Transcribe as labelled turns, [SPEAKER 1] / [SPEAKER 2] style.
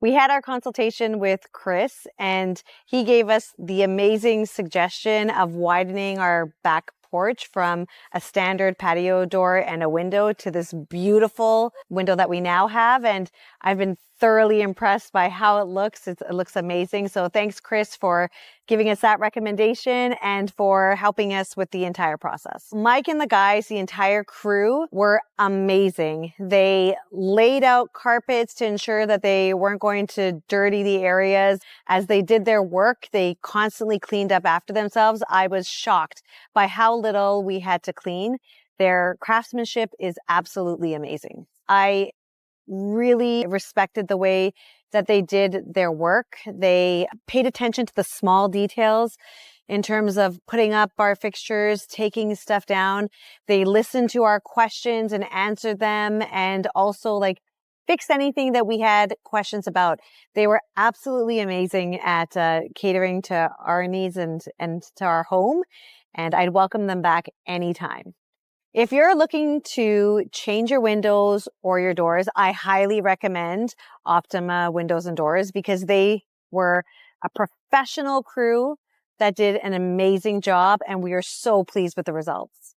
[SPEAKER 1] We had our consultation with Chris, and he gave us the amazing suggestion of widening our back porch from a standard patio door and a window to this beautiful window that we now have. And I've been thoroughly impressed by how it looks. It looks amazing. So thanks, Chris, for giving us that recommendation and for helping us with the entire process. Mike and the guys, the entire crew, were amazing. They laid out carpets to ensure that they weren't going to dirty the areas. As they did their work, they constantly cleaned up after themselves. I was shocked by how little we had to clean. Their craftsmanship is absolutely amazing. I really respected the way that they did their work. They paid attention to the small details in terms of putting up our fixtures, taking stuff down. They listened to our questions and answered them, and also fixed anything that we had questions about. They were absolutely amazing at catering to our needs and to our home, and I'd welcome them back anytime. If you're looking to change your windows or your doors, I highly recommend Optima Windows and Doors because they were a professional crew that did an amazing job, and we are so pleased with the results.